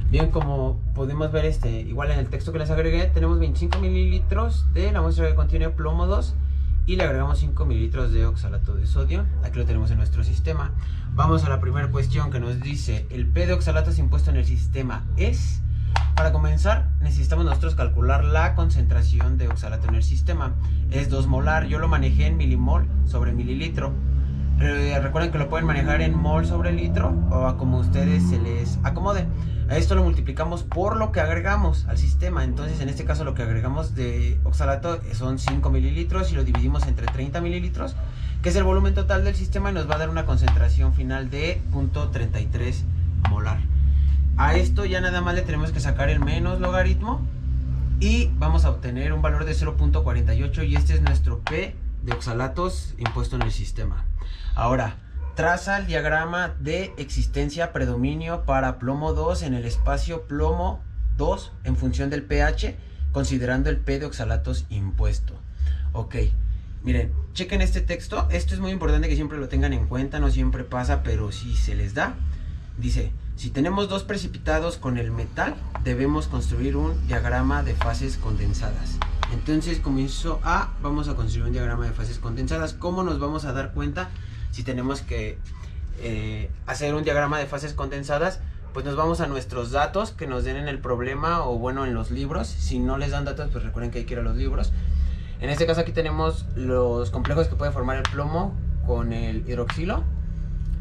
Bien, como pudimos ver, igual en el texto que les agregué, tenemos 25 mililitros de la muestra que contiene plomo 2 y le agregamos 5 mililitros de oxalato de sodio. Aquí lo tenemos en nuestro sistema. Vamos a la primera cuestión que nos dice: el P de oxalatos impuesto en el sistema es... Para comenzar, necesitamos nosotros calcular la concentración de oxalato en el sistema. Es 2 molar, yo lo manejé en milimol sobre mililitro. Recuerden que lo pueden manejar en mol sobre litro o a como ustedes se les acomode. A esto lo multiplicamos por lo que agregamos al sistema. Entonces en este caso lo que agregamos de oxalato son 5 mililitros y lo dividimos entre 30 mililitros, que es el volumen total del sistema, y nos va a dar una concentración final de 0.33 molar. A esto ya nada más le tenemos que sacar el menos logaritmo y vamos a obtener un valor de 0.48, y este es nuestro P de oxalatos impuesto en el sistema. Ahora, traza el diagrama de existencia predominio para plomo 2 en el espacio plomo 2 en función del pH, considerando el P de oxalatos impuesto. Ok, miren, chequen este texto. Esto es muy importante que siempre lo tengan en cuenta, no siempre pasa, pero si se les da. Dice: si tenemos dos precipitados con el metal, debemos construir un diagrama de fases condensadas. Entonces, comienzo A, vamos a construir un diagrama de fases condensadas. ¿Cómo nos vamos a dar cuenta si tenemos que hacer un diagrama de fases condensadas? Pues nos vamos a nuestros datos que nos den en el problema, o bueno, en los libros. Si no les dan datos, pues recuerden que hay que ir a los libros. En este caso aquí tenemos los complejos que puede formar el plomo con el hidroxilo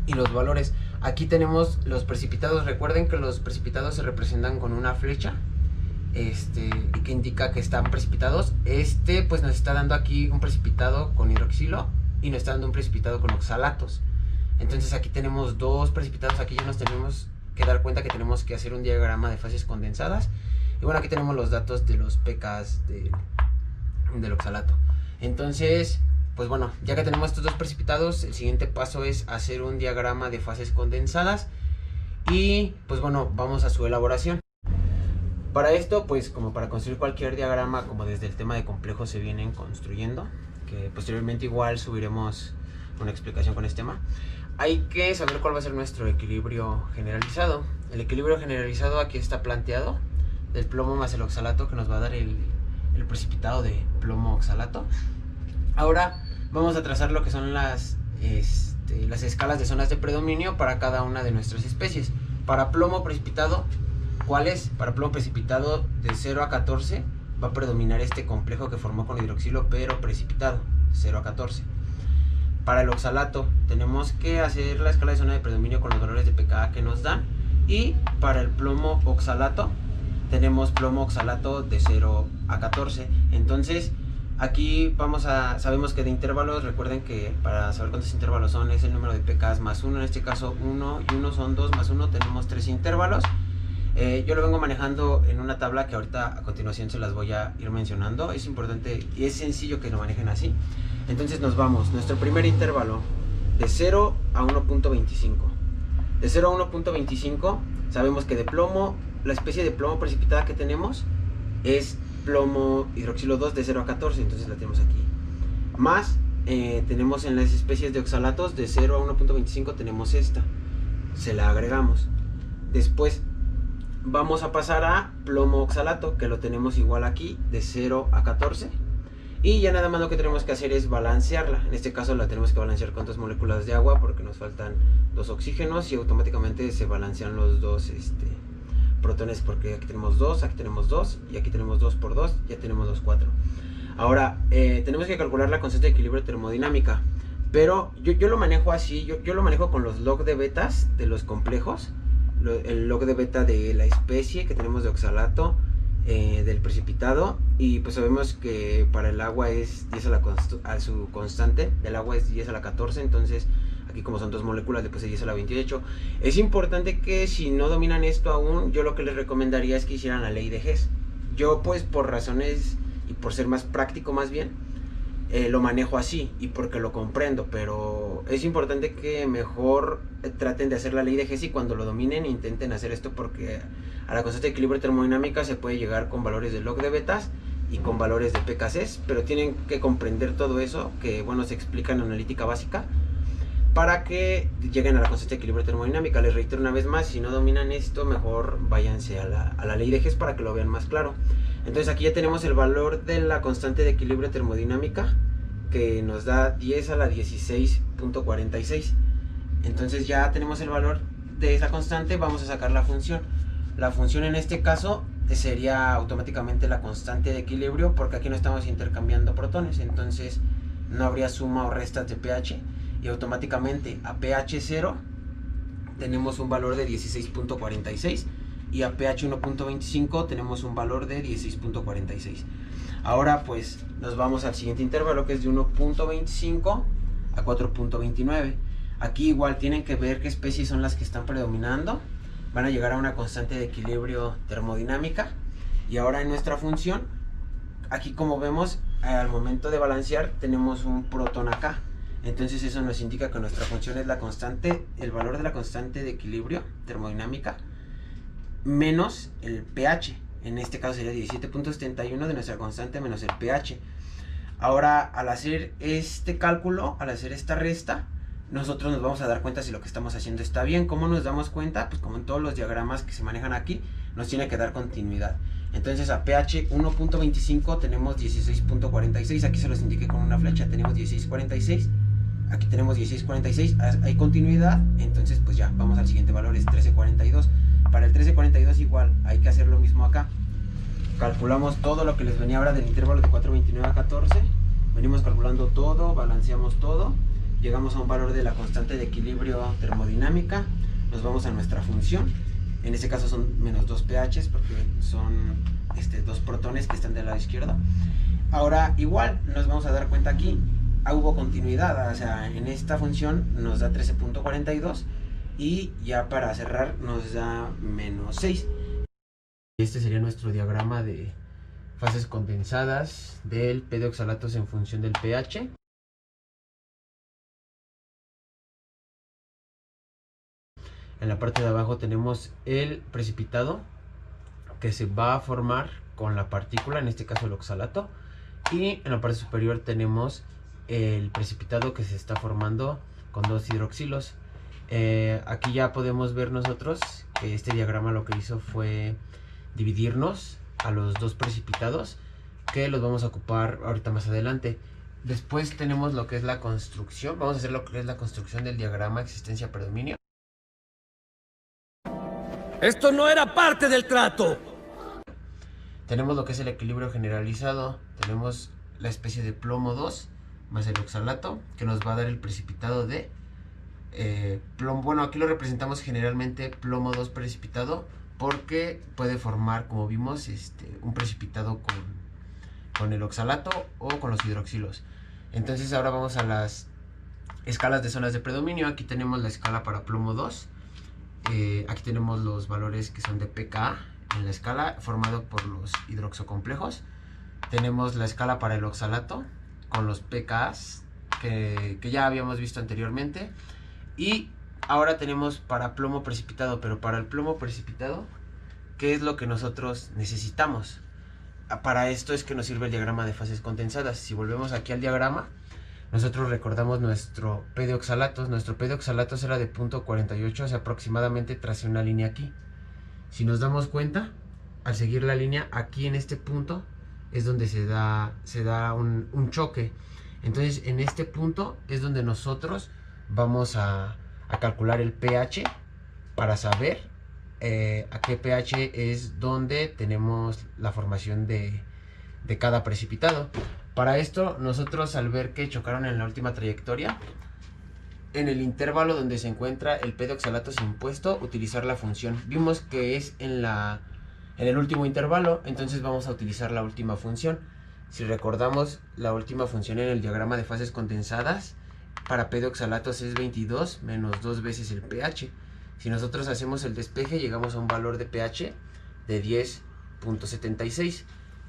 y los valores. Aquí tenemos los precipitados. Recuerden que los precipitados se representan con una flecha que indica que están precipitados. Pues nos está dando aquí un precipitado con hidroxilo y nos está dando un precipitado con oxalatos. Entonces aquí tenemos dos precipitados. Aquí ya nos tenemos que dar cuenta que tenemos que hacer un diagrama de fases condensadas. Y bueno, aquí tenemos los datos de los pKs del oxalato. Entonces, pues bueno, ya que tenemos estos dos precipitados, el siguiente paso es hacer un diagrama de fases condensadas. Y pues bueno, vamos a su elaboración. Para esto, pues como para construir cualquier diagrama, como desde el tema de complejos se vienen construyendo, que posteriormente igual subiremos una explicación con este tema, hay que saber cuál va a ser nuestro equilibrio generalizado. El equilibrio generalizado aquí está planteado, del plomo más el oxalato, que nos va a dar el precipitado de plomo oxalato. Ahora vamos a trazar lo que son las escalas de zonas de predominio para cada una de nuestras especies. Para plomo precipitado, ¿cuál es? Para plomo precipitado de 0 a 14 va a predominar este complejo que formó con hidroxilo, pero precipitado, 0 a 14. Para el oxalato tenemos que hacer la escala de zona de predominio con los valores de pKa que nos dan. Y para el plomo oxalato tenemos plomo oxalato de 0 a 14. Entonces aquí sabemos que de intervalos, recuerden que para saber cuántos intervalos son es el número de pKs más 1. En este caso 1 y 1 son 2 más 1, tenemos 3 intervalos. Yo lo vengo manejando en una tabla que ahorita a continuación se las voy a ir mencionando. Es importante y es sencillo que lo manejen así. Entonces nos vamos, nuestro primer intervalo de 0 a 1.25. De 0 a 1.25 sabemos que de plomo, la especie de plomo precipitada que tenemos es plomo hidroxilo 2 de 0 a 14, entonces la tenemos aquí. Más tenemos en las especies de oxalatos de 0 a 1.25 tenemos esta, se la agregamos. Después vamos a pasar a plomo oxalato, que lo tenemos igual aquí, de 0 a 14. Y ya nada más lo que tenemos que hacer es balancearla. En este caso la tenemos que balancear con 2 moléculas de agua, porque nos faltan 2 oxígenos y automáticamente se balancean los dos protones, porque aquí tenemos 2, aquí tenemos 2 y aquí tenemos 2 por 2, ya tenemos 2, 4. Ahora, tenemos que calcular la constante de equilibrio termodinámica, pero yo lo manejo así, yo lo manejo con los log de betas de los complejos. El log de beta de la especie que tenemos de oxalato, del precipitado, y pues sabemos que para el agua es 10 a su constante del agua es 10 a la 14, entonces aquí como son dos moléculas le puse 10 a la 28. Es importante que si no dominan esto aún, yo lo que les recomendaría es que hicieran la ley de Hess. Yo pues por razones y por ser más práctico más bien, lo manejo así y porque lo comprendo, pero es importante que mejor traten de hacer la ley de Hess y cuando lo dominen intenten hacer esto, porque a la constante de equilibrio termodinámica se puede llegar con valores de log de betas y con valores de pKcs, pero tienen que comprender todo eso, que bueno, se explica en analítica básica. para que lleguen a la constante de equilibrio termodinámica. Les reitero una vez más, si no dominan esto, mejor váyanse a la ley de Hess para que lo vean más claro. Entonces aquí ya tenemos el valor de la constante de equilibrio termodinámica, que nos da 10 a la 16.46. Entonces ya tenemos el valor de esa constante, vamos a sacar la función. La función en este caso sería automáticamente la constante de equilibrio, porque aquí no estamos intercambiando protones, entonces no habría suma o restas de pH, y automáticamente a pH 0 tenemos un valor de 16.46 y a pH 1.25 tenemos un valor de 16.46. Ahora pues nos vamos al siguiente intervalo, que es de 1.25 a 4.29. Aquí igual tienen que ver qué especies son las que están predominando. Van a llegar a una constante de equilibrio termodinámica. Y ahora en nuestra función, aquí como vemos, al momento de balancear tenemos un protón acá. Entonces eso nos indica que nuestra función es la constante, el valor de la constante de equilibrio termodinámica menos el pH. En este caso sería 17.71 de nuestra constante menos el pH. Ahora, al hacer este cálculo, al hacer esta resta, nosotros nos vamos a dar cuenta si lo que estamos haciendo está bien. ¿Cómo nos damos cuenta? Pues como en todos los diagramas que se manejan aquí, nos tiene que dar continuidad. Entonces a pH 1.25 tenemos 16.46, aquí se los indiqué con una flecha, tenemos 16.46, aquí tenemos 16.46, hay continuidad, entonces pues ya, vamos al siguiente valor, es 13.42. Para el 13.42 igual, hay que hacer lo mismo acá. Calculamos todo lo que les venía ahora del intervalo de 4.29 a 14, venimos calculando todo, balanceamos todo, llegamos a un valor de la constante de equilibrio termodinámica, nos vamos a nuestra función, en este caso son menos 2 pHs porque son 2 protones que están del lado izquierdo. Ahora igual nos vamos a dar cuenta aquí, hubo continuidad, o sea, en esta función nos da 13.42 y ya para cerrar nos da menos 6. Este sería nuestro diagrama de fases condensadas del P de oxalatos en función del pH. En la parte de abajo tenemos el precipitado que se va a formar con la partícula, en este caso el oxalato, y en la parte superior tenemos el precipitado que se está formando con 2 hidroxilos. Aquí ya podemos ver nosotros que este diagrama lo que hizo fue dividirnos a los 2 precipitados, que los vamos a ocupar ahorita más adelante. Después tenemos lo que es la construcción, vamos a hacer lo que es la construcción del diagrama existencia-predominio. ¡Esto no era parte del trato! Tenemos lo que es el equilibrio generalizado, tenemos la especie de plomo 2 más el oxalato, que nos va a dar el precipitado de plomo. Bueno, aquí lo representamos generalmente plomo 2 precipitado, porque puede formar, como vimos, un precipitado con el oxalato o con los hidroxilos. Entonces ahora vamos a las escalas de zonas de predominio. Aquí tenemos la escala para plomo 2. Aquí tenemos los valores que son de pKa en la escala, formado por los hidroxocomplejos. Tenemos la escala para el oxalato con los pKas que ya habíamos visto anteriormente. Y ahora tenemos para plomo precipitado, pero para el plomo precipitado, ¿qué es lo que nosotros necesitamos? Para esto es que nos sirve el diagrama de fases condensadas. Si volvemos aquí al diagrama, nosotros recordamos nuestro P de oxalatos. Nuestro P de oxalatos era de 0.48, o sea, aproximadamente tracé una línea aquí. Si nos damos cuenta, al seguir la línea, aquí en este punto es donde se da un choque. Entonces, en este punto es donde nosotros vamos a calcular el pH para saber a qué pH es donde tenemos la formación de cada precipitado. Para esto, nosotros al ver que chocaron en la última trayectoria, en el intervalo donde se encuentra el P de oxalatos impuesto, utilizar la función. Vimos que es en el último intervalo, entonces vamos a utilizar la última función. Si recordamos, la última función en el diagrama de fases condensadas para P de oxalatos es 22 menos 2 veces el pH. Si nosotros hacemos el despeje, llegamos a un valor de pH de 10.76.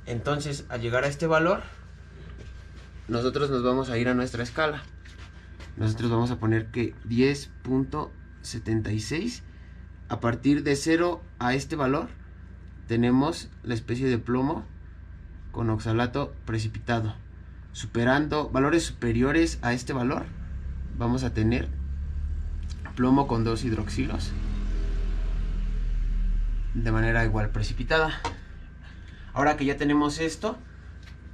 Entonces, al llegar a este valor, nosotros nos vamos a ir a nuestra escala. Nosotros vamos a poner que 10.76, a partir de 0 a este valor, tenemos la especie de plomo con oxalato precipitado. Superando valores superiores a este valor, vamos a tener plomo con 2 hidroxilos de manera igual precipitada. Ahora que ya tenemos esto,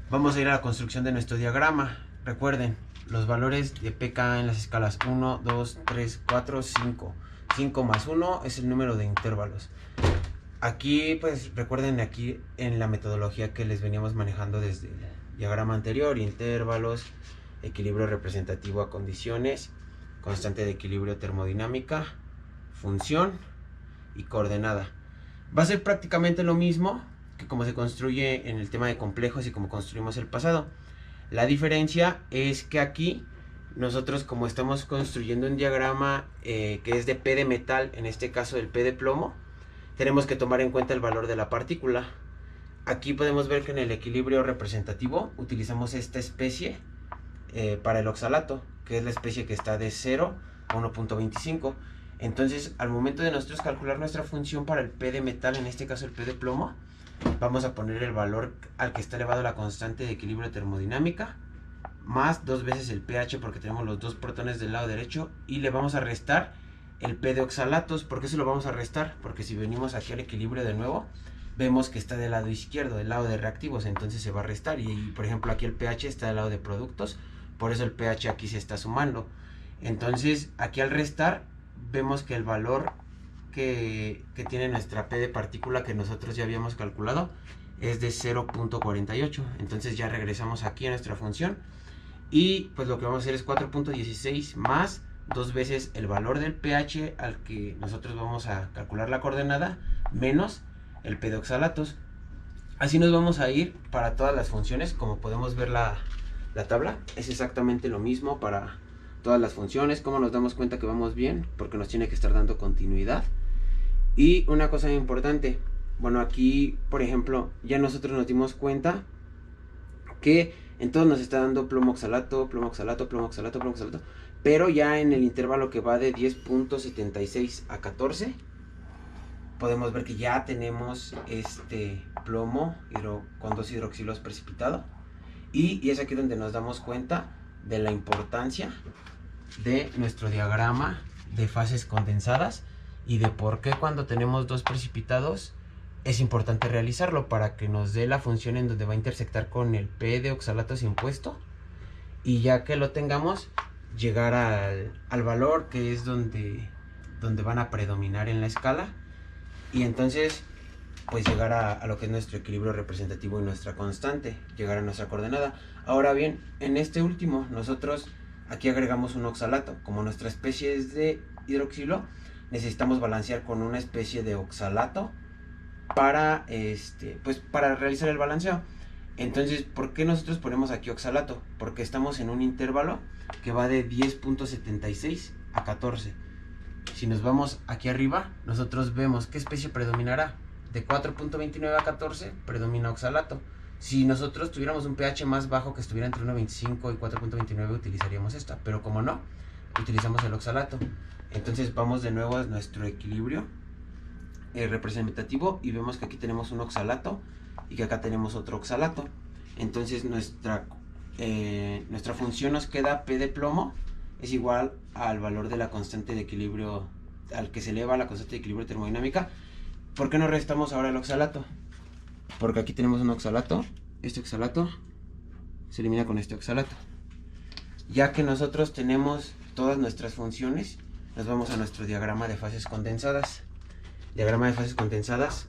vamos a ir a la construcción de nuestro diagrama. Recuerden, los valores de pK en las escalas 1, 2, 3, 4, 5. 5 más 1 es el número de intervalos. Aquí, pues recuerden aquí en la metodología que les veníamos manejando desde el diagrama anterior: intervalos, equilibrio representativo a condiciones, constante de equilibrio termodinámica, función y coordenada. Va a ser prácticamente lo mismo que como se construye en el tema de complejos y como construimos el pasado. La diferencia es que aquí nosotros, como estamos construyendo un diagrama que es de P de metal, en este caso el P de plomo, tenemos que tomar en cuenta el valor de la partícula. Aquí podemos ver que en el equilibrio representativo utilizamos esta especie para el oxalato, que es la especie que está de 0 a 1.25. Entonces, al momento de nosotros calcular nuestra función para el P de metal, en este caso el P de plomo, vamos a poner el valor al que está elevado la constante de equilibrio termodinámica, más 2 veces el pH, porque tenemos los 2 protones del lado derecho, y le vamos a restar el P de oxalatos. ¿Por qué se lo vamos a restar? Porque si venimos aquí al equilibrio de nuevo, vemos que está del lado izquierdo, del lado de reactivos, entonces se va a restar. Y por ejemplo aquí el pH está del lado de productos, por eso el pH aquí se está sumando. Entonces aquí al restar vemos que el valor que tiene nuestra P de partícula, que nosotros ya habíamos calculado, es de 0.48. Entonces ya regresamos aquí a nuestra función y pues lo que vamos a hacer es 4.16 más 2 veces el valor del pH al que nosotros vamos a calcular la coordenada, menos el P de oxalatos. Así nos vamos a ir para todas las funciones. Como podemos ver la tabla, es exactamente lo mismo para todas las funciones. ¿Cómo nos damos cuenta que vamos bien? Porque nos tiene que estar dando continuidad. Y una cosa muy importante, bueno, aquí por ejemplo ya nosotros nos dimos cuenta que en todos nos está dando plomo oxalato, plomo oxalato, plomo oxalato, plomo oxalato, pero ya en el intervalo que va de 10.76 a 14 podemos ver que ya tenemos este plomo con 2 hidroxilos precipitado, y es aquí donde nos damos cuenta de la importancia de nuestro diagrama de fases condensadas y de por qué cuando tenemos 2 precipitados es importante realizarlo, para que nos dé la función en donde va a intersectar con el P de oxalatos impuesto, y ya que lo tengamos, llegar al valor que es donde van a predominar en la escala, y entonces pues llegar a lo que es nuestro equilibrio representativo y nuestra constante, llegar a nuestra coordenada. Ahora bien, en este último nosotros aquí agregamos un oxalato. Como nuestra especie es de hidroxilo, necesitamos balancear con una especie de oxalato para para realizar el balanceo. Entonces, ¿por qué nosotros ponemos aquí oxalato? Porque estamos en un intervalo que va de 10.76 a 14. Si nos vamos aquí arriba, nosotros vemos qué especie predominará. De 4.29 a 14 predomina oxalato. Si nosotros tuviéramos un pH más bajo, que estuviera entre 1.25 y 4.29, utilizaríamos esta, pero como no, utilizamos el oxalato. Entonces vamos de nuevo a nuestro equilibrio representativo y vemos que aquí tenemos un oxalato y que acá tenemos otro oxalato. Entonces nuestra función nos queda P de plomo es igual al valor de la constante de equilibrio, al que se eleva la constante de equilibrio termodinámica. ¿Por qué no restamos ahora el oxalato? Porque aquí tenemos un oxalato, este oxalato se elimina con este oxalato. Ya que nosotros tenemos todas nuestras funciones, nos vamos a nuestro diagrama de fases condensadas. Diagrama de fases condensadas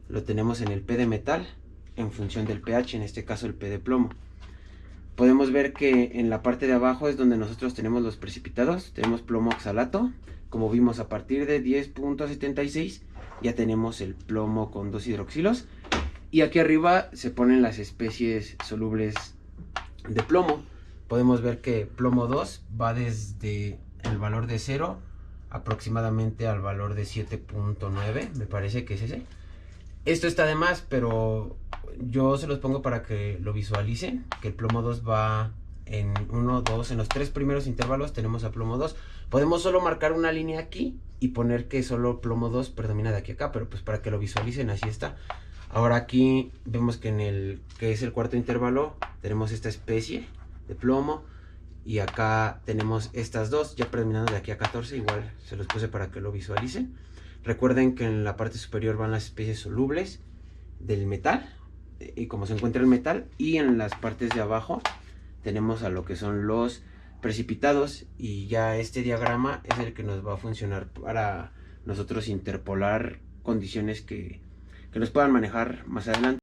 lo tenemos en el P de metal en función del pH, en este caso el P de plomo. Podemos ver que en la parte de abajo es donde nosotros tenemos los precipitados. Tenemos plomo oxalato, como vimos a partir de 10.76 ya tenemos el plomo con 2 hidroxilos, y aquí arriba se ponen las especies solubles de plomo. Podemos ver que plomo 2 va desde el valor de 0 aproximadamente al valor de 7.9, me parece que es ese. Esto está de más, pero yo se los pongo para que lo visualicen, que el plomo 2 va en 1, 2, en los 3 primeros intervalos tenemos a plomo 2. Podemos solo marcar una línea aquí y poner que solo plomo 2 predomina de aquí a acá, pero pues para que lo visualicen así está. Ahora aquí vemos que en el que es el cuarto intervalo tenemos esta especie de plomo, Y acá tenemos estas dos, ya predominando de aquí a 14, igual se los puse para que lo visualicen. Recuerden que en la parte superior van las especies solubles del metal, y como se encuentra el metal, y en las partes de abajo tenemos a lo que son los precipitados, y ya este diagrama es el que nos va a funcionar para nosotros interpolar condiciones que nos puedan manejar más adelante.